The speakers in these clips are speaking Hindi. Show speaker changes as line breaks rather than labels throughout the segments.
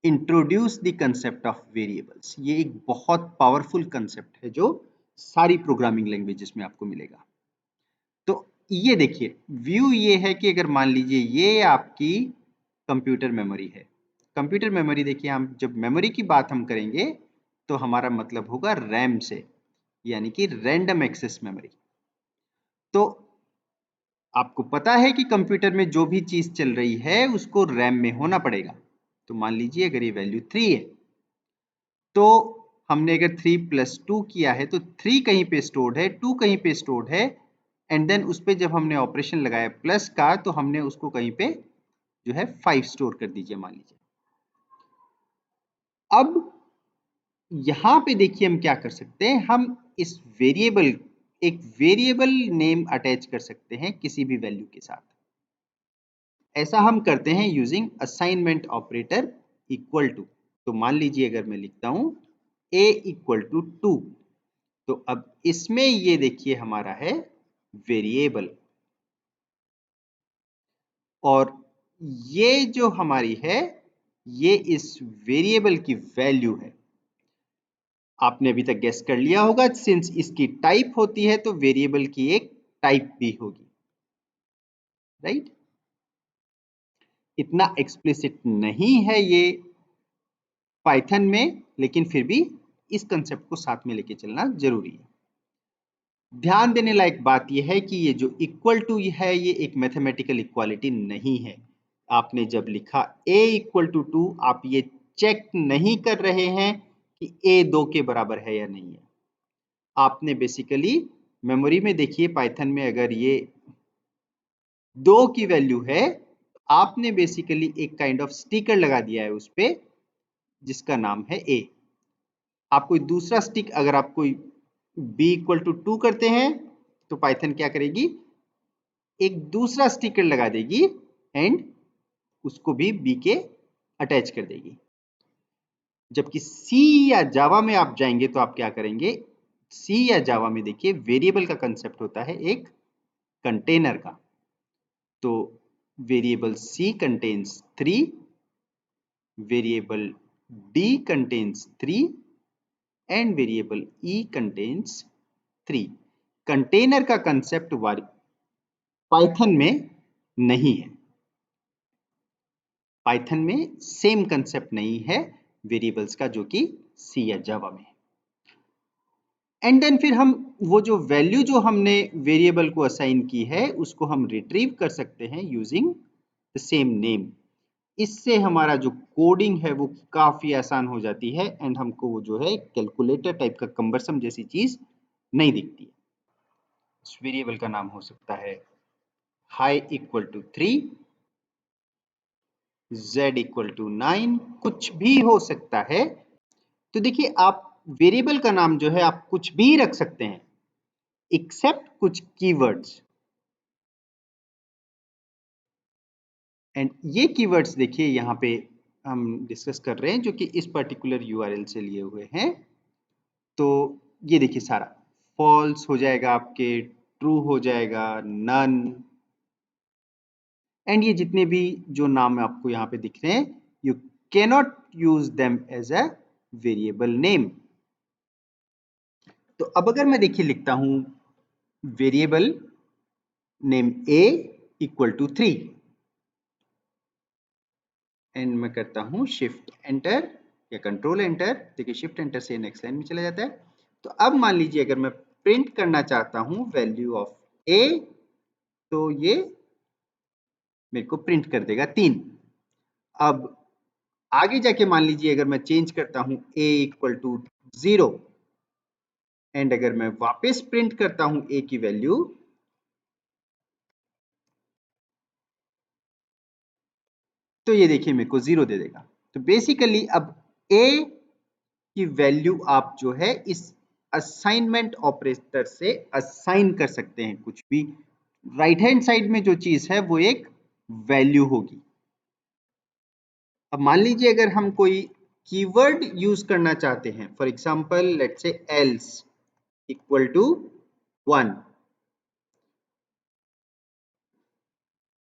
Introduce the concept of variables. ये एक बहुत पावरफुल कंसेप्ट है जो सारी प्रोग्रामिंग लैंग्वेजेस में आपको मिलेगा। तो ये देखिए, व्यू ये है कि अगर मान लीजिए ये आपकी कंप्यूटर मेमोरी है। कंप्यूटर मेमोरी देखिए, हम जब मेमोरी की बात हम करेंगे तो हमारा मतलब होगा रैम से, यानी कि रैंडम एक्सेस मेमोरी। तो आपको पता है कि कंप्यूटर में जो भी चीज चल रही है उसको रैम में होना पड़ेगा। तो मान लीजिए अगर ये वैल्यू 3 है, तो हमने अगर 3 + 2 किया है तो 3 कहीं पे स्टोर्ड है, 2 कहीं पे स्टोर्ड है, एंड देन उस पे जब हमने ऑपरेशन लगाया प्लस का तो हमने उसको कहीं पे जो है 5 स्टोर कर दीजिए मान लीजिए। अब यहां पे देखिए हम क्या कर सकते हैं, हम इस वेरिएबल एक वेरिएबल नेम अटैच कर सकते हैं किसी भी वैल्यू के साथ। ऐसा हम करते हैं using assignment operator equal to. तो मान लीजिए अगर मैं लिखता हूं a = 2, तो अब इसमें ये देखिए हमारा है वेरिएबल, और ये जो हमारी है ये इस वेरिएबल की वैल्यू है। आपने अभी तक गेस कर लिया होगा, सिंस इसकी टाइप होती है तो वेरिएबल की एक टाइप भी होगी, राइट। इतना एक्सप्लिसिट नहीं है ये पाइथन में, लेकिन फिर भी इस कंसेप्ट को साथ में लेके चलना जरूरी है। ध्यान देने लायक बात यह है कि ये जो इक्वल टू है ये एक मैथमेटिकल इक्वालिटी नहीं है। आपने जब लिखा a = 2, आप ये चेक नहीं कर रहे हैं कि a 2 के बराबर है या नहीं है। आपने बेसिकली मेमोरी में देखिए पाइथन में अगर ये 2 की वैल्यू है, आपने बेसिकली एक काइंड ऑफ स्टिकर लगा दिया है उस पे जिसका नाम है a। आप कोई दूसरा स्टिक अगर आप कोई b = 2 करते हैं तो पाइथन क्या करेगी, एक दूसरा स्टिकर लगा देगी एंड उसको भी b के अटैच कर देगी। जबकि सी या जावा में आप जाएंगे तो आप क्या करेंगे, सी या जावा में देखिए वेरिएबल का कंसेप्ट होता है एक कंटेनर का। तो variable c contains 3, variable d contains 3 and variable e contains 3। Container का कंसेप्ट पाइथन में नहीं है। पाइथन में सेम कंसेप्ट नहीं है वेरिएबल्स का जो कि सी या जावा में है। एंड देन फिर हम वो जो वैल्यू जो हमने वेरिएबल को असाइन की है उसको हम रिट्रीव कर सकते हैं यूजिंग द सेम नेम। इससे हमारा जो कोडिंग है वो काफी आसान हो जाती है एंड हमको वो जो है कैलकुलेटर टाइप का कंबरसम जैसी चीज नहीं दिखती है। इस वेरिएबल का नाम हो सकता है हाई = 3, z = 9, कुछ भी हो सकता है। तो देखिए आप वेरिएबल का नाम जो है आप कुछ भी रख सकते हैं एक्सेप्ट कुछ कीवर्ड्स। एंड ये कीवर्ड्स देखिए यहाँ पे हम डिस्कस कर रहे हैं जो कि इस पर्टिकुलर यूआरएल से लिए हुए हैं। तो ये देखिए सारा फॉल्स हो जाएगा, आपके ट्रू हो जाएगा, नन, एंड ये जितने भी जो नाम आपको यहाँ पे दिख रहे हैं you cannot use them as a variable name. तो अब अगर मैं देखिए लिखता हूं वेरिएबल नेम a = 3 एंड मैं करता हूं शिफ्ट एंटर या कंट्रोल एंटर, देखिए शिफ्ट एंटर से नेक्स्ट लाइन में चला जाता है। तो अब मान लीजिए अगर मैं प्रिंट करना चाहता हूं वैल्यू ऑफ a, तो ये मेरे को प्रिंट कर देगा 3। अब आगे जाके मान लीजिए अगर मैं चेंज करता हूं a = 0 एंड अगर मैं वापस प्रिंट करता हूं a की वैल्यू, तो ये देखिए मेरे को 0 दे देगा। तो बेसिकली अब a की वैल्यू आप जो है इस असाइनमेंट ऑपरेटर से असाइन कर सकते हैं कुछ भी। राइट हैंड साइड में जो चीज है वो एक वैल्यू होगी। अब मान लीजिए अगर हम कोई कीवर्ड यूज करना चाहते हैं, for example let's say else = 1,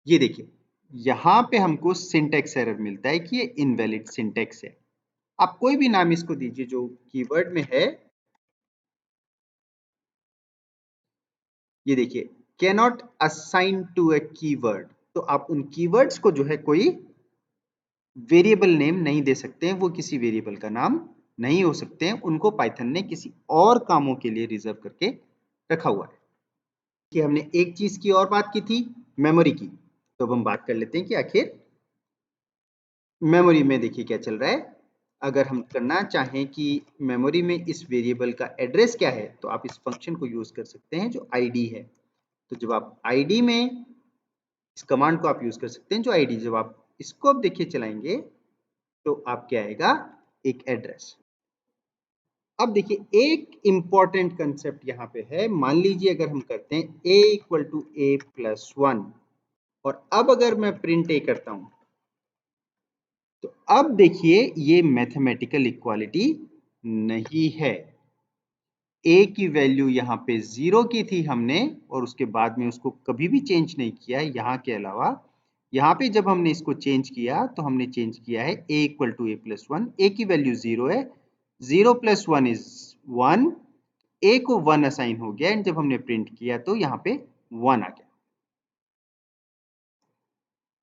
ये देखिए यहां पे हमको सिंटेक्स एरर मिलता है कि ये इनवैलिड सिंटेक्स है। आप कोई भी नाम इसको दीजिए जो कीवर्ड में है। ये देखिए, cannot assign to a keyword, तो आप उन कीवर्ड्स को जो है कोई वेरिएबल नेम नहीं दे सकते हैं, वो किसी वेरिएबल का नाम नहीं हो सकते हैं, उनको पाइथन ने किसी और कामों के लिए रिजर्व करके रखा हुआ है। कि हमने एक चीज की और बात की थी, मेमोरी की, तो अब हम बात कर लेते हैं कि आखिर मेमोरी में देखिए क्या चल रहा है। अगर हम करना चाहें कि मेमोरी में इस वेरिएबल का एड्रेस क्या है, तो आप इस फंक्शन को यूज कर सकते हैं जो id है। तो जब आप id में इस कमांड को आप यूज कर सकते हैं जो id, जब आप इसको अब देखिए चलाएंगे तो आपके आएगा एक एड्रेस। अब देखिए एक इंपॉर्टेंट कंसेप्ट यहां पे है। मान लीजिए अगर हम करते हैं a equal to a plus 1, और अब अगर मैं प्रिंट a करता हूं, तो अब देखिए ये मैथमेटिकल इक्वालिटी नहीं है। a की वैल्यू यहाँ पे 0 की थी हमने, और उसके बाद में उसको कभी भी चेंज नहीं किया है। यहाँ के अलावा यहाँ पे जब हमने इसको चेंज किया तो हमने चेंज किया है a equal to a plus 1। a की वैल्यू 0 है, 0 प्लस 1 इज 1, a को 1 असाइन हो गया, एंड जब हमने प्रिंट किया तो यहाँ पे 1 आ गया।